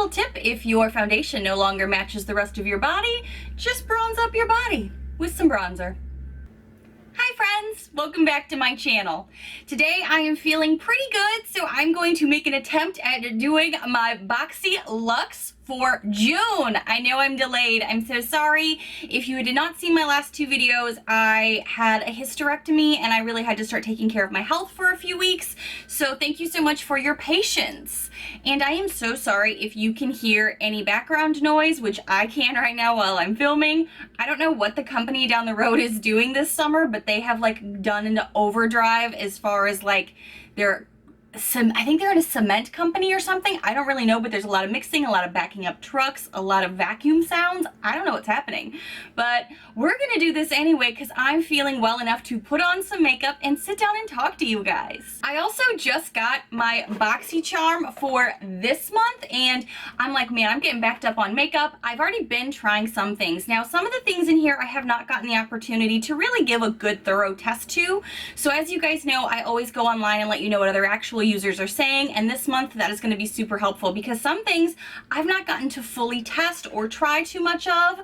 little tip: if your foundation no longer matches the rest of your body, just bronze up your body with some bronzer. Hi friends, welcome back to my channel. Today I am feeling pretty good, so I'm going to make an attempt at doing my Boxyluxe for June. I know I'm delayed. I'm so sorry. If you did not see my last two videos, I had a hysterectomy and I really had to start taking care of my health for a few weeks. So thank you so much for your patience. And I am so sorry if you can hear any background noise, which I can right now while I'm filming. I don't know what the company down the road is doing this summer, but they have like done into overdrive as far as like I think they're in a cement company or something. I don't really know, but there's a lot of mixing, a lot of backing up trucks, a lot of vacuum sounds. I don't know what's happening, but we're gonna do this anyway because I'm feeling well enough to put on some makeup and sit down and talk to you guys. I also just got my Boxycharm for this month and I'm like, man, I'm getting backed up on makeup. I've already been trying some things. Now, some of the things in here I have not gotten the opportunity to really give a good thorough test to. So as you guys know, I always go online and let you know what other actual users are saying, and this month that is going to be super helpful because some things I've not gotten to fully test or try too much of,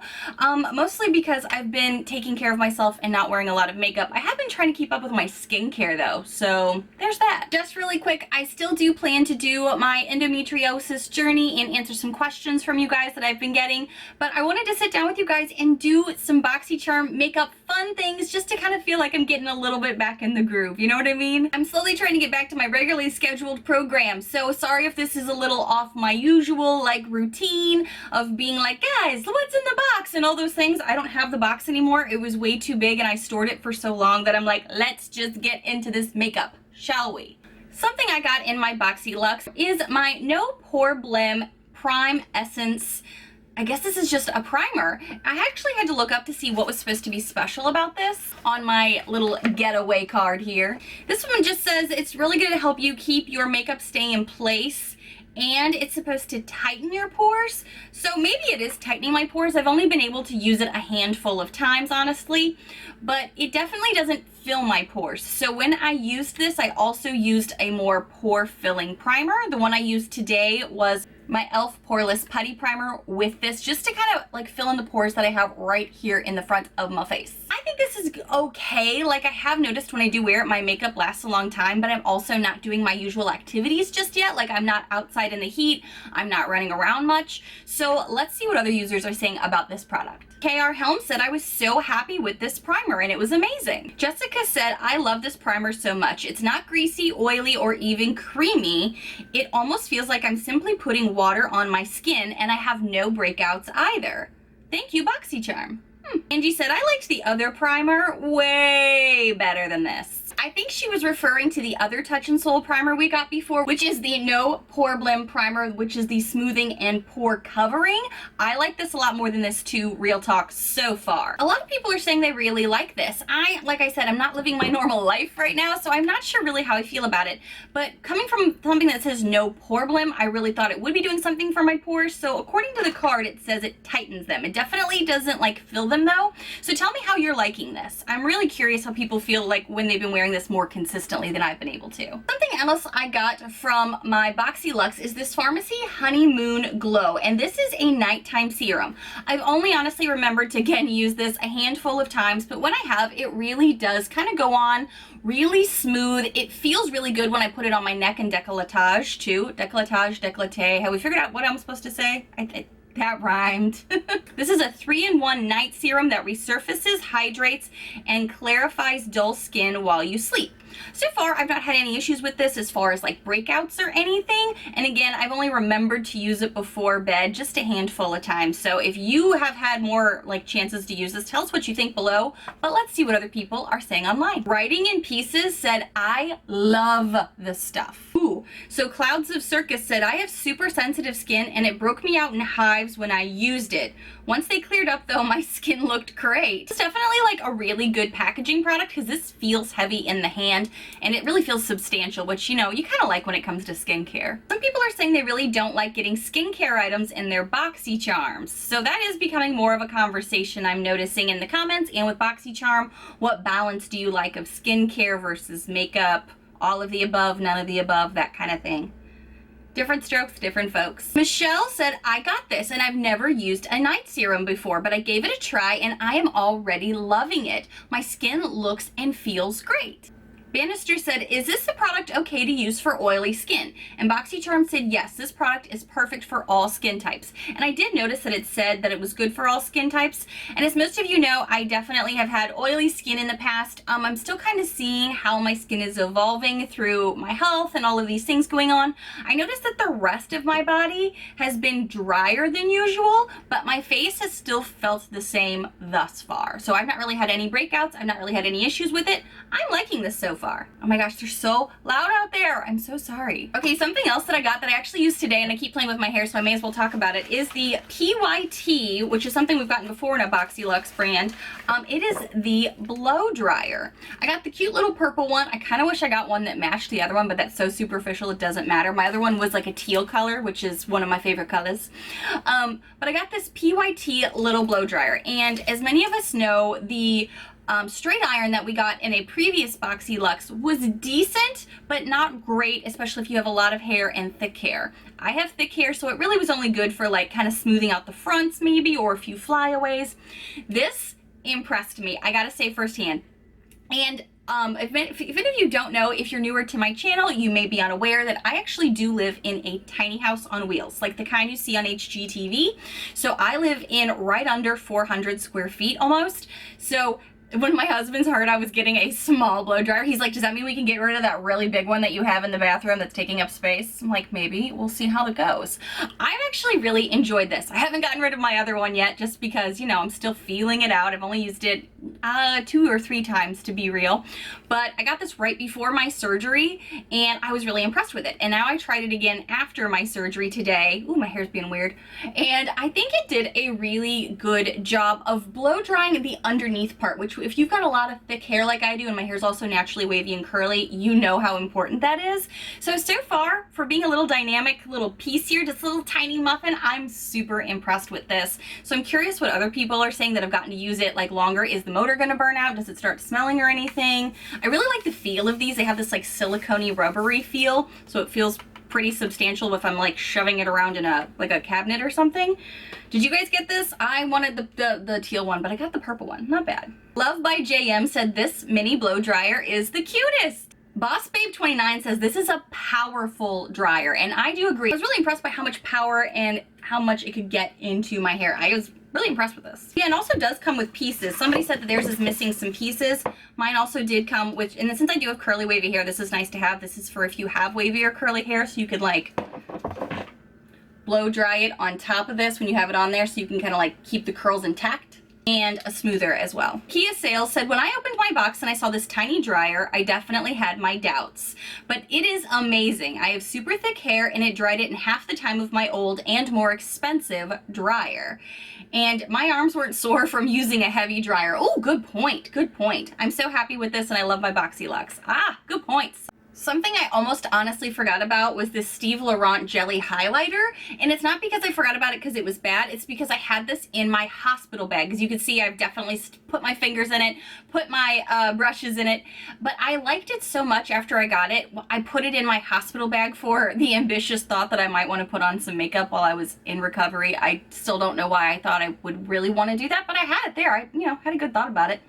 mostly because I've been taking care of myself and not wearing a lot of makeup. I have been trying to keep up with my skincare though, so there's that. Just really quick, I still do plan to do my endometriosis journey and answer some questions from you guys that I've been getting, but I wanted to sit down with you guys and do some Boxycharm makeup fun things just to kind of feel like I'm getting a little bit back in the groove, you know what I mean? I'm slowly trying to get back to my regularly scheduled program, so sorry if this is a little off my usual like routine of being like, guys, what's in the box and all those things. I don't have the box anymore. It was way too big and I stored it for so long that I'm like, let's just get into this makeup, shall we? Something I got in my Boxyluxe is my No Pore Prime Essence. I guess this is just a primer. I actually had to look up to see what was supposed to be special about this on my little getaway card here. This one just says it's really going to help you keep your makeup stay in place, and it's supposed to tighten your pores. So maybe it is tightening my pores. I've only been able to use it a handful of times, honestly, but it definitely doesn't fill my pores. So when I used this, I also used a more pore filling primer. The one I used today was my e.l.f. Poreless Putty Primer with this, just to kind of like fill in the pores that I have right here in the front of my face. I think this is okay. Like, I have noticed when I do wear it, my makeup lasts a long time, but I'm also not doing my usual activities just yet. Like, I'm not outside in the heat. I'm not running around much. So let's see what other users are saying about this product. KR Helm said, I was so happy with this primer and it was amazing. Jessica said, I love this primer so much. It's not greasy, oily, or even creamy. It almost feels like I'm simply putting water on my skin and I have no breakouts either. Thank you, Boxycharm. Angie said, I liked the other primer way better than this. I think she was referring to the other Touch and Soul primer we got before, which is the No Pore Primer, which is the smoothing and pore covering. I like this a lot more than this too, real talk, so far. A lot of people are saying they really like this. Like I said, I'm not living my normal life right now, so I'm not sure really how I feel about it. But coming from something that says No Pore, I really thought it would be doing something for my pores. So according to the card, it says it tightens them. It definitely doesn't like fill them though. So tell me how you're liking this. I'm really curious how people feel like when they've been wearing this more consistently than I've been able to. Something else I got from my Boxyluxe is this Pharmacy Honeymoon Glow, and this is a nighttime serum. I've only honestly remembered to again use this a handful of times, but when I have, it really does kind of go on really smooth. It feels really good when I put it on my neck and décolletage too. Décolletage, décolleté. Have we figured out what I'm supposed to say? That rhymed. This is a 3-in-1 night serum that resurfaces, hydrates, and clarifies dull skin while you sleep. So far, I've not had any issues with this as far as like breakouts or anything. And again, I've only remembered to use it before bed just a handful of times. So if you have had more like chances to use this, tell us what you think below. But let's see what other people are saying online. Writing in Pieces said, I love this stuff. Ooh, so Clouds of Circus said, I have super sensitive skin and it broke me out in hives when I used it. Once they cleared up though, my skin looked great. It's definitely like a really good packaging product because this feels heavy in the hand and it really feels substantial, which, you know, you kind of like when it comes to skincare. Some people are saying they really don't like getting skincare items in their Boxycharms. So that is becoming more of a conversation I'm noticing in the comments and with Boxycharm. What balance do you like of skincare versus makeup? All of the above, none of the above, that kind of thing. Different strokes, different folks. Michelle said, I got this and I've never used a night serum before, but I gave it a try and I am already loving it. My skin looks and feels great. Bannister said, is this the product okay to use for oily skin? And Boxycharm said, yes, this product is perfect for all skin types. And I did notice that it said that it was good for all skin types. And as most of you know, I definitely have had oily skin in the past. I'm still kind of seeing how my skin is evolving through my health and all of these things going on. I noticed that the rest of my body has been drier than usual, but my face has still felt the same thus far. So I've not really had any breakouts. I've not really had any issues with it. I'm liking this so far. Oh my gosh, they're so loud out there. I'm so sorry. Okay, something else that I got that I actually used today, and I keep playing with my hair, so I may as well talk about it, is the PYT, which is something we've gotten before in a Boxyluxe brand. It is the blow dryer. I got the cute little purple one. I kind of wish I got one that matched the other one, but that's so superficial it doesn't matter. My other one was like a teal color, which is one of my favorite colors. But I got this PYT little blow dryer, and as many of us know, the straight iron that we got in a previous Boxyluxe was decent, but not great, especially if you have a lot of hair and thick hair. I have thick hair, so it really was only good for like kind of smoothing out the fronts maybe, or a few flyaways. This impressed me, I gotta say firsthand. And if any of you don't know, if you're newer to my channel, you may be unaware that I actually do live in a tiny house on wheels, like the kind you see on HGTV. So I live in right under 400 square feet almost. So when my husband's heard I was getting a small blow dryer, he's like, does that mean we can get rid of that really big one that you have in the bathroom that's taking up space? I'm like, maybe. We'll see how it goes. I've actually really enjoyed this. I haven't gotten rid of my other one yet just because, you know, I'm still feeling it out. I've only used it 2 or 3 times to be real. But I got this right before my surgery and I was really impressed with it. And now I tried it again after my surgery today. Ooh, my hair's being weird. And I think it did a really good job of blow drying the underneath part, which if you've got a lot of thick hair like I do, and my hair's also naturally wavy and curly, you know how important that is. So far, for being a little dynamic little piece here, just a little tiny muffin, I'm super impressed with this. So I'm curious what other people are saying that have gotten to use it like longer. Is the motor gonna burn out? Does it start smelling or anything? I really like the feel of these. They have this like silicone-y rubbery feel, so it feels pretty substantial if I'm like shoving it around in a cabinet or something. Did you guys get this? I wanted the teal one, but I got the purple one. Not bad. Love by JM said this mini blow dryer is the cutest. Boss Babe 29 says this is a powerful dryer, and I do agree. I was really impressed by how much power and how much it could get into my hair. I was really impressed with this. Yeah, and also does come with pieces. Somebody said that theirs is missing some pieces. Mine also did come with, and since I do have curly wavy hair, this is nice to have. This is for if you have wavy or curly hair, so you could like blow dry it on top of this when you have it on there, so you can kind of like keep the curls intact. And a smoother as well. Kia Sales said, when I opened my box and I saw this tiny dryer, I definitely had my doubts. But it is amazing. I have super thick hair and it dried it in half the time of my old and more expensive dryer. And my arms weren't sore from using a heavy dryer. Oh, good point. Good point. I'm so happy with this and I love my Boxyluxe. Ah, good points. Something I almost honestly forgot about was this Steve Laurent jelly highlighter, and it's not because I forgot about it because it was bad, it's because I had this in my hospital bag. As you can see, I've definitely put my fingers in it, put my brushes in it, but I liked it so much after I got it, I put it in my hospital bag for the ambitious thought that I might want to put on some makeup while I was in recovery. I still don't know why I thought I would really want to do that, but I had it there. I, had a good thought about it.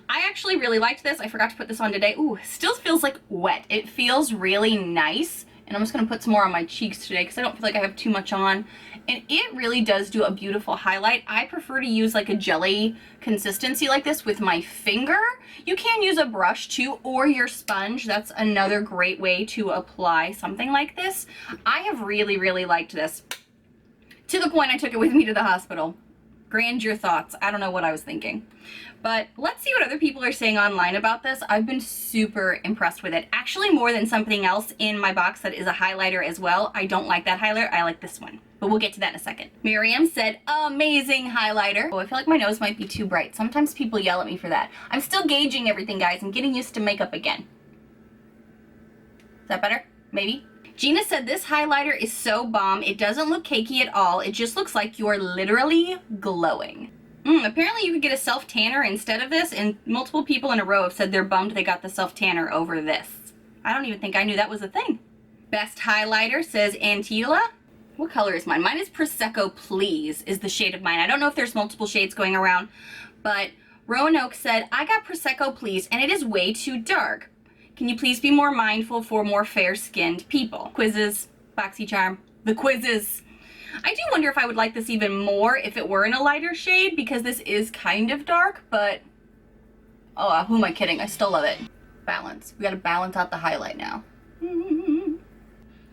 I actually really liked this. I forgot to put this on today. Ooh, still feels like wet. It feels really nice. And I'm just going to put some more on my cheeks today because I don't feel like I have too much on. And it really does do a beautiful highlight. I prefer to use like a jelly consistency like this with my finger. You can use a brush too, or your sponge. That's another great way to apply something like this. I have really, really liked this. To the point I took it with me to the hospital. Grandeur thoughts. I don't know what I was thinking. But let's see what other people are saying online about this. I've been super impressed with it. Actually, more than something else in my box that is a highlighter as well. I don't like that highlighter. I like this one. But we'll get to that in a second. Miriam said, amazing highlighter. Oh, I feel like my nose might be too bright. Sometimes people yell at me for that. I'm still gauging everything, guys. I'm getting used to makeup again. Is that better? Maybe? Gina said this highlighter is so bomb. It doesn't look cakey at all. It just looks like you're literally glowing. Apparently you could get a self-tanner instead of this, and multiple people in a row have said they're bummed they got the self-tanner over this. I don't even think I knew that was a thing. Best highlighter says Antila. What color is mine? Mine is Prosecco Please is the shade of mine. I don't know if there's multiple shades going around, but Roanoke said, I got Prosecco Please and it is way too dark. Can you please be more mindful for more fair-skinned people? Quizzes, Boxycharm, the quizzes. I do wonder if I would like this even more if it were in a lighter shade, because this is kind of dark, but oh, who am I kidding? I still love it. Balance. We gotta balance out the highlight now.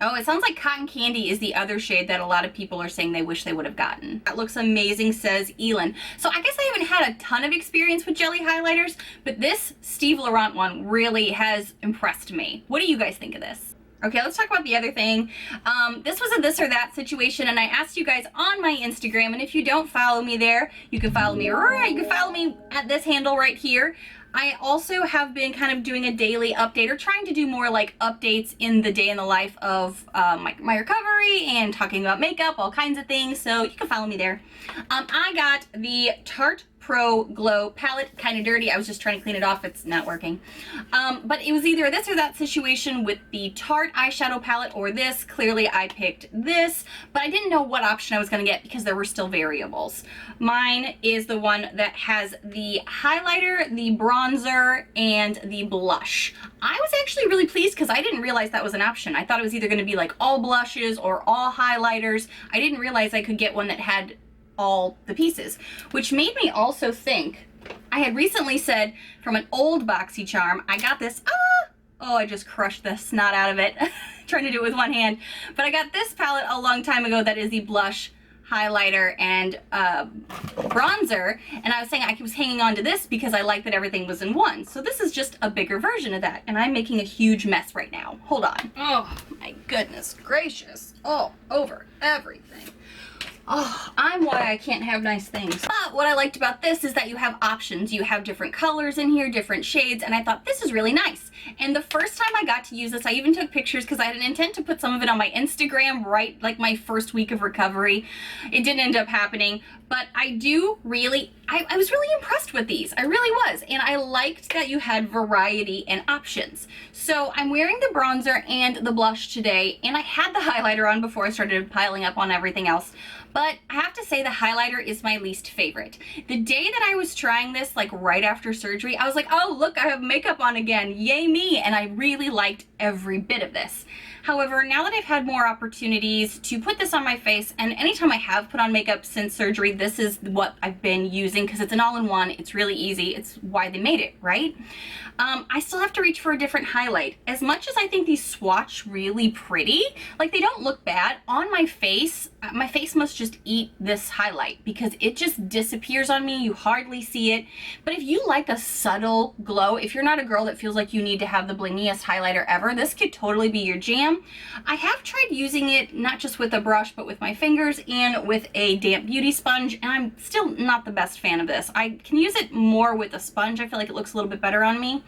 Oh, it sounds like Cotton Candy is the other shade that a lot of people are saying they wish they would have gotten. That looks amazing, says Elin. So I guess I haven't had a ton of experience with jelly highlighters, but this Steve Laurent one really has impressed me. What do you guys think of this? Okay, let's talk about the other thing. This was a this or that situation, and I asked you guys on my Instagram, and if you don't follow me there, you can follow me at this handle right here. I also have been kind of doing a daily update, or trying to do more like updates in the day in the life of my recovery, and talking about makeup, all kinds of things, so you can follow me there. I got the Tarte Pro Glow palette, kind of dirty. I was just trying to clean it off. It's not working. But it was either this or that situation with the Tarte eyeshadow palette or this. Clearly I picked this, but I didn't know what option I was going to get because there were still variables. Mine is the one that has the highlighter, the bronzer, and the blush. I was actually really pleased because I didn't realize that was an option. I thought it was either going to be like all blushes or all highlighters. I didn't realize I could get one that had all the pieces, which made me also think, I had recently said from an old Boxycharm, I got this, oh, I just crushed the snot out of it, trying to do it with one hand, but I got this palette a long time ago that is the blush, highlighter, and bronzer, and I was saying I was hanging on to this because I like that everything was in one. So this is just a bigger version of that, and I'm making a huge mess right now. Hold on. Oh my goodness gracious, all over everything. Oh, I'm why I can't have nice things. But what I liked about this is that you have options. You have different colors in here, different shades, and I thought this is really nice. And the first time I got to use this, I even took pictures because I had an intent to put some of it on my Instagram right like my first week of recovery. It didn't end up happening, but I do really, I was really impressed with these. I really was. And I liked that you had variety and options. So I'm wearing the bronzer and the blush today, and I had the highlighter on before I started piling up on everything else. But I have to say the highlighter is my least favorite. The day that I was trying this, like right after surgery, I was like, oh, look, I have makeup on again. Yay me. And I really liked every bit of this. However, now that I've had more opportunities to put this on my face, and anytime I have put on makeup since surgery, this is what I've been using because it's an all-in-one. It's really easy. It's why they made it, right? I still have to reach for a different highlight. As much as I think these swatch really pretty, like they don't look bad, on my face must just eat this highlight because it just disappears on me. You hardly see it. But if you like a subtle glow, if you're not a girl that feels like you need to have the blingiest highlighter ever, this could totally be your jam. I have tried using it not just with a brush, but with my fingers and with a damp beauty sponge, and I'm still not the best fan of this. I can use it more with a sponge. I feel like it looks a little bit better on me.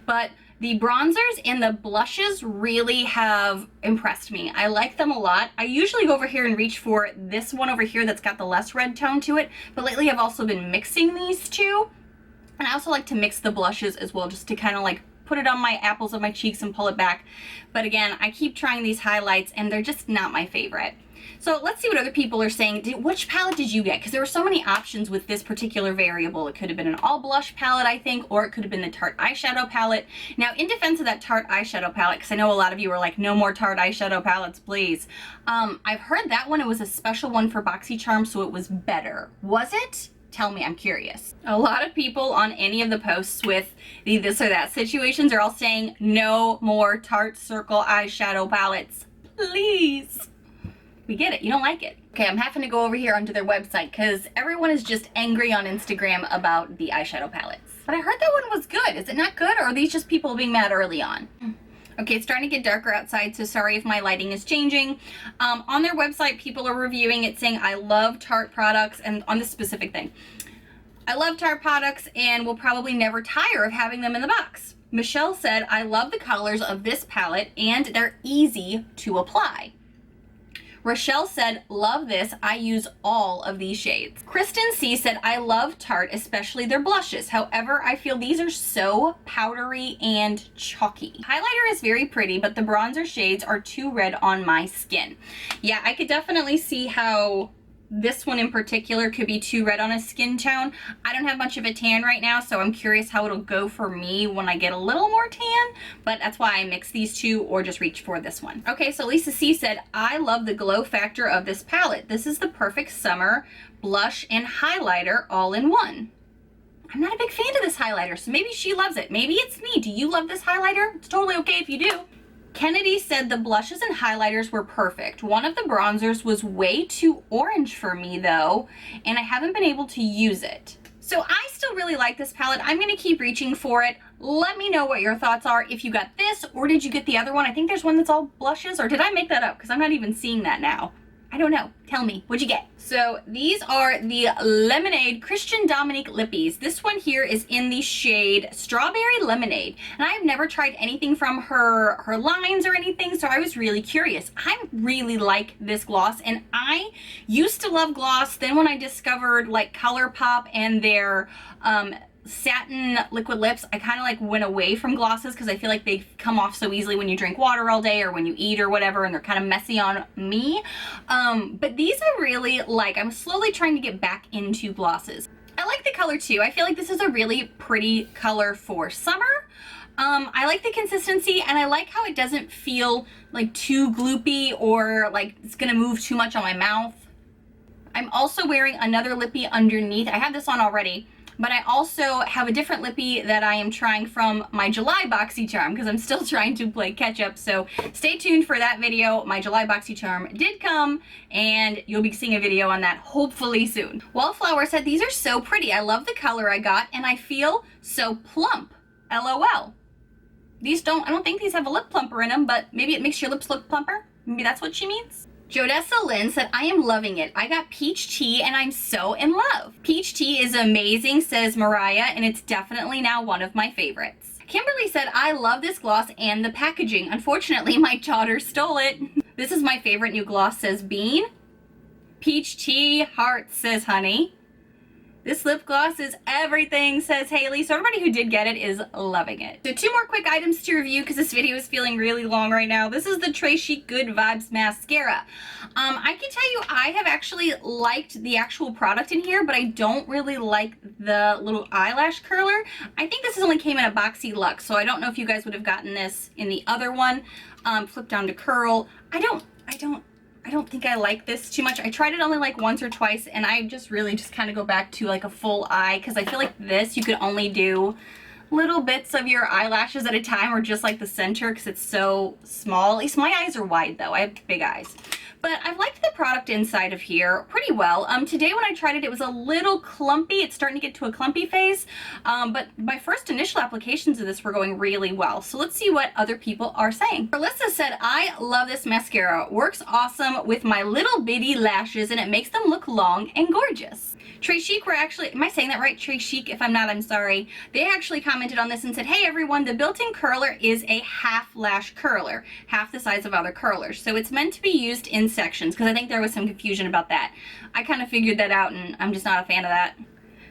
But the bronzers and the blushes really have impressed me. I like them a lot. I usually go over here and reach for this one over here that's got the less red tone to it, but lately I've also been mixing these two. And I also like to mix the blushes as well, just to kind of like put it on my apples of my cheeks and pull it back. But again, I keep trying these highlights and they're just not my favorite. So let's see what other people are saying. Which palette did you get? Because there were so many options with this particular variable. It could have been an all blush palette, I think, or it could have been the Tarte eyeshadow palette. Now, in defense of that Tarte eyeshadow palette, because I know a lot of you are like, no more Tarte eyeshadow palettes, please. I've heard that one, it was a special one for Boxycharm, so it was better. Was it? Tell me, I'm curious. A lot of people on any of the posts with the this or that situations are all saying, no more Tarte Circle eyeshadow palettes, please. We get it, you don't like it. Okay, I'm having to go over here onto their website because everyone is just angry on Instagram about the eyeshadow palettes. But I heard that one was good. Is it not good, or are these just people being mad early on? Okay, it's starting to get darker outside, so sorry if my lighting is changing. On their website, people are reviewing it saying, I love Tarte products, and on this specific thing. I love Tarte products and will probably never tire of having them in the box. Michelle said, I love the colors of this palette and they're easy to apply. Rochelle said, love this. I use all of these shades. Kristen C said, I love Tarte, especially their blushes. However, I feel these are so powdery and chalky. Highlighter is very pretty, but the bronzer shades are too red on my skin. Yeah, I could definitely see how this one in particular could be too red on a skin tone. I don't have much of a tan right now, so I'm curious how it'll go for me when I get a little more tan, but that's why I mix these two or just reach for this one. Okay, so Lisa C said, I love the glow factor of this palette. This is the perfect summer blush and highlighter all in one. I'm not a big fan of this highlighter, so maybe she loves it. Maybe it's me. Do you love this highlighter? It's totally okay if you do. Kennedy said the blushes and highlighters were perfect. One of the bronzers was way too orange for me though, and I haven't been able to use it. So I still really like this palette. I'm gonna keep reaching for it. Let me know what your thoughts are. If you got this, or did you get the other one? I think there's one that's all blushes, or did I make that up? Because I'm not even seeing that now. I don't know. Tell me, what'd you get? So these are the Lemonade Christian Dominic Lippies. This one here is in the shade Strawberry Lemonade. And I've never tried anything from her lines or anything, so I was really curious. I really like this gloss, and I used to love gloss. Then when I discovered like ColourPop and their satin liquid lips, I kind of like went away from glosses because I feel like they come off so easily when you drink water all day or when you eat or whatever, and they're kind of messy on me. But these I really like. I'm slowly trying to get back into glosses. I like the color too. I feel like this is a really pretty color for summer. I like the consistency, and I like how it doesn't feel like too gloopy or like it's gonna move too much on my mouth. I'm also wearing another lippy underneath. I have this on already, but I also have a different lippy that I am trying from my July Boxycharm because I'm still trying to play catch up. So stay tuned for that video. My July Boxycharm did come, and you'll be seeing a video on that hopefully soon. Wallflower said, these are so pretty. I love the color I got, and I feel so plump. LOL. I don't think these have a lip plumper in them, but maybe it makes your lips look plumper. Maybe that's what she means. Jodessa Lynn said, I am loving it. I got peach tea and I'm so in love. Peach tea is amazing, says Mariah, and it's definitely now one of my favorites. Kimberly said, I love this gloss and the packaging. Unfortunately, my daughter stole it. This is my favorite new gloss, says Bean. Peach tea, heart, says Honey. This lip gloss is everything, says Haley. So everybody who did get it is loving it. So 2 more quick items to review because this video is feeling really long right now. This is the Chic Good Vibes Mascara. I can tell you I have actually liked the actual product in here, but I don't really like the little eyelash curler. I think this only came in a Boxyluxe, so I don't know if you guys would have gotten this in the other one. Flip down to curl. I don't think I like this too much. I tried it only like once or twice, and I just really just kind of go back to like a full eye because I feel like this you could only do little bits of your eyelashes at a time, or just like the center because it's so small. At least my eyes are wide though. I have big eyes. But I've liked the product inside of here pretty well. Today when I tried it, it was a little clumpy. It's starting to get to a clumpy phase. But my first initial applications of this were going really well. So let's see what other people are saying. Alyssa said, I love this mascara. Works awesome with my little bitty lashes, and it makes them look long and gorgeous. Chic were actually, am I saying that right? Chic? If I'm not, I'm sorry. They actually commented on this and said, hey everyone, the built-in curler is a half lash curler, half the size of other curlers. So it's meant to be used in sections, because I think there was some confusion about that. I kind of figured that out, and I'm just not a fan of that.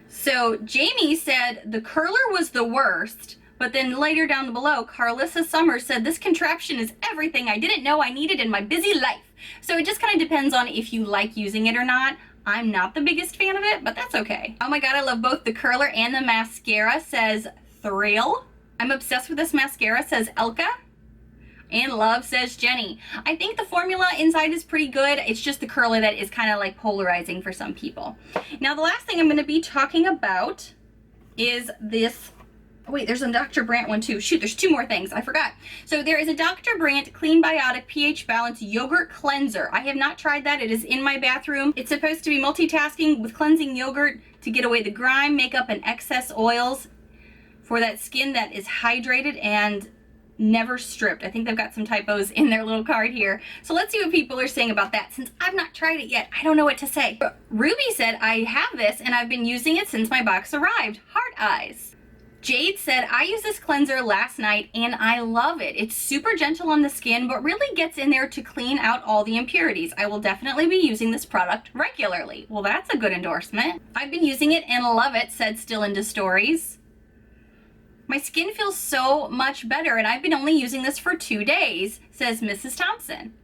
So Jamie said the curler was the worst, but then later down below, Carlissa Summers said this contraption is everything I didn't know I needed in my busy life. So it just kind of depends on if you like using it or not. I'm not the biggest fan of it, but that's okay. Oh my god, I love both the curler and the mascara, says Thrill. I'm obsessed with this mascara, says Elka. And love, says Jenny. I think the formula inside is pretty good. It's just the curler that is kind of like polarizing for some people. Now the last thing I'm going to be talking about is this. Oh, wait, there's a Dr. Brandt one too. Shoot, there's 2 more things. I forgot. So there is a Dr. Brandt Clean Biotic pH Balance Yogurt Cleanser. I have not tried that. It is in my bathroom. It's supposed to be multitasking with cleansing yogurt to get away the grime, makeup, and excess oils for that skin that is hydrated and never stripped. I think they've got some typos in their little card here. So let's see what people are saying about that. Since I've not tried it yet, I don't know what to say. Ruby said, I have this and I've been using it since my box arrived. Heart eyes. Jade said, I used this cleanser last night and I love it. It's super gentle on the skin, but really gets in there to clean out all the impurities. I will definitely be using this product regularly. Well, that's a good endorsement. I've been using it and love it, said Still Into Stories. My skin feels so much better and I've been only using this for 2 days, says Mrs. Thompson.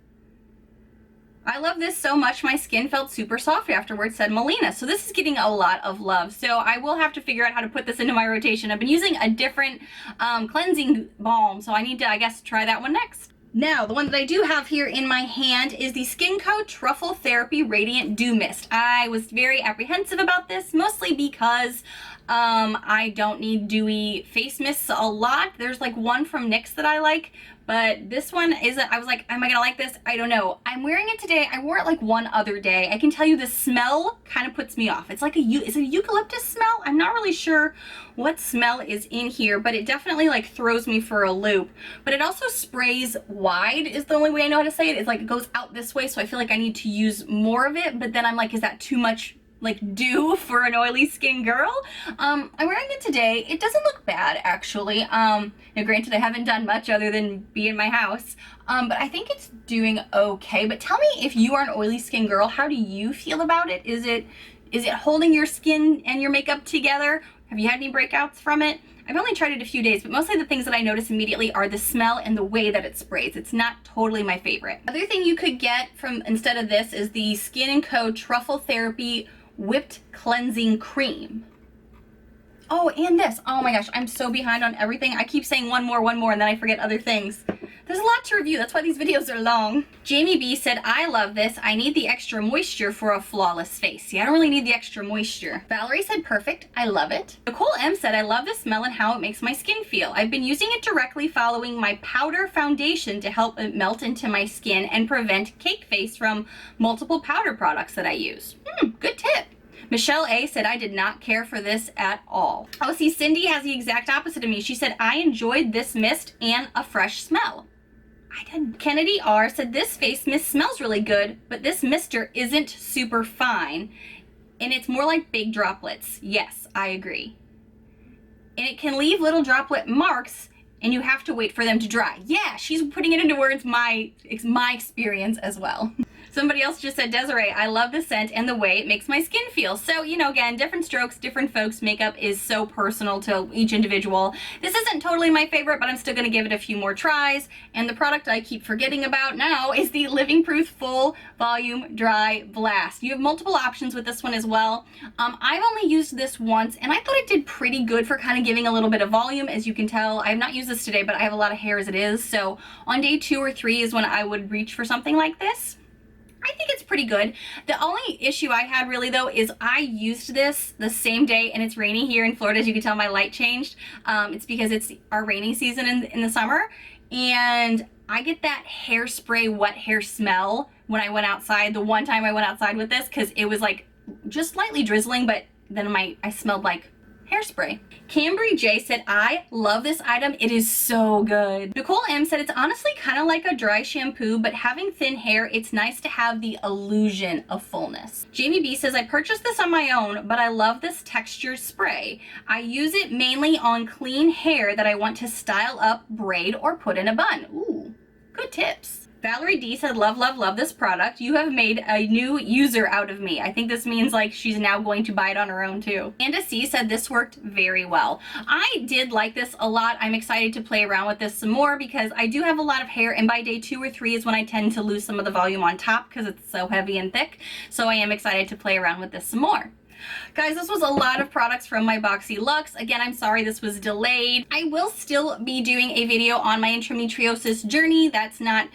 I love this so much, my skin felt super soft afterwards, said Melina. So this is getting a lot of love. So I will have to figure out how to put this into my rotation. I've been using a different cleansing balm, so I need to, I guess, try that one next. Now, the one that I do have here in my hand is the Skin Co. Truffle Therapy Radiant Dew Mist. I was very apprehensive about this, mostly because I don't need dewy face mists a lot. There's like one from NYX that I like, but this one isn't. I was like, am I gonna like this? I don't know. I'm wearing it today. I wore it like one other day. I can tell you the smell kind of puts me off. It's like is it a eucalyptus smell? I'm not really sure what smell is in here, but it definitely like throws me for a loop. But it also sprays wide is the only way I know how to say it. It's like it goes out this way, so I feel like I need to use more of it, but then I'm like, is that too much like dew for an oily skin girl? I'm wearing it today. It doesn't look bad actually. Now granted I haven't done much other than be in my house, but I think it's doing okay. But tell me, if you are an oily skin girl, how do you feel about it? Is it holding your skin and your makeup together? Have you had any breakouts from it? I've only tried it a few days, but mostly the things that I notice immediately are the smell and the way that it sprays. It's not totally my favorite. Other thing you could get from instead of this is the Skin & Co. Truffle Therapy Whipped Cleansing Cream. Oh, and this. Oh my gosh, I'm so behind on everything. I keep saying one more, and then I forget other things. There's a lot to review. That's why these videos are long. Jamie B said, I love this. I need the extra moisture for a flawless face. See, I don't really need the extra moisture. Valerie said, perfect. I love it. Nicole M said, I love the smell and how it makes my skin feel. I've been using it directly following my powder foundation to help it melt into my skin and prevent cake face from multiple powder products that I use. Good tip. Michelle A said, I did not care for this at all. Oh, see, Cindy has the exact opposite of me. She said, I enjoyed this mist and a fresh smell. I didn't. Kennedy R said, this face mist smells really good, but this mister isn't super fine, and it's more like big droplets. Yes, I agree. And it can leave little droplet marks, and you have to wait for them to dry. Yeah, she's putting it into words, my experience as well. Somebody else just said, Desiree, I love the scent and the way it makes my skin feel. So, you know, again, different strokes, different folks. Makeup is so personal to each individual. This isn't totally my favorite, but I'm still going to give it a few more tries. And the product I keep forgetting about now is the Living Proof Full Volume Dry Blast. You have multiple options with this one as well. I've only used this once, and I thought it did pretty good for kind of giving a little bit of volume. As you can tell, I have not used this today, but I have a lot of hair as it is. So on day 2 or 3 is when I would reach for something like this. I think it's pretty good. The only issue I had really though is I used this the same day, and it's rainy here in Florida. As you can tell, my light changed. It's because it's our rainy season in the summer, and I get that hairspray wet hair smell when I went outside. The one time I went outside with this, because it was like just lightly drizzling, but then I smelled like hairspray. Cambry J said, I love this item. It is so good. Nicole M said, it's honestly kind of like a dry shampoo, but having thin hair, it's nice to have the illusion of fullness. Jamie B says, I purchased this on my own, but I love this texture spray. I use it mainly on clean hair that I want to style up, braid, or put in a bun. Ooh, good tips. Valerie D said, love, love, love this product. You have made a new user out of me. I think this means like she's now going to buy it on her own too. Amanda C said, this worked very well. I did like this a lot. I'm excited to play around with this some more because I do have a lot of hair, and by day 2 or 3 is when I tend to lose some of the volume on top because it's so heavy and thick. So I am excited to play around with this some more. Guys, this was a lot of products from my Boxyluxe. Again, I'm sorry this was delayed. I will still be doing a video on my endometriosis journey. That's not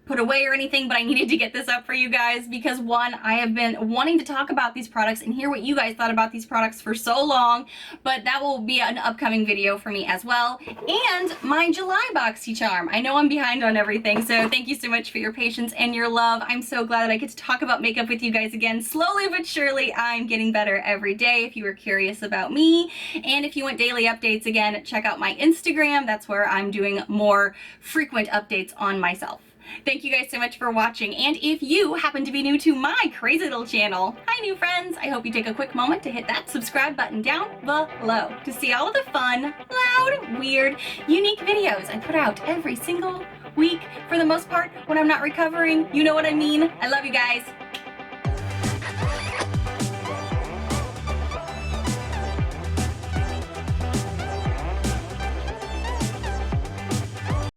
put away or anything, but I needed to get this up for you guys because one, I have been wanting to talk about these products and hear what you guys thought about these products for so long, but that will be an upcoming video for me as well. And my July Boxycharm. I know I'm behind on everything, so thank you so much for your patience and your love. I'm so glad that I get to talk about makeup with you guys again. Slowly but surely, I'm getting better every day if you were curious about me. And if you want daily updates, again, check out my Instagram. That's where I'm doing more frequent updates on myself. Thank you guys so much for watching, and if you happen to be new to my crazy little channel, hi new friends, I hope you take a quick moment to hit that subscribe button down below to see all of the fun, loud, weird, unique videos I put out every single week, for the most part when I'm not recovering. You know what I mean? I love you guys.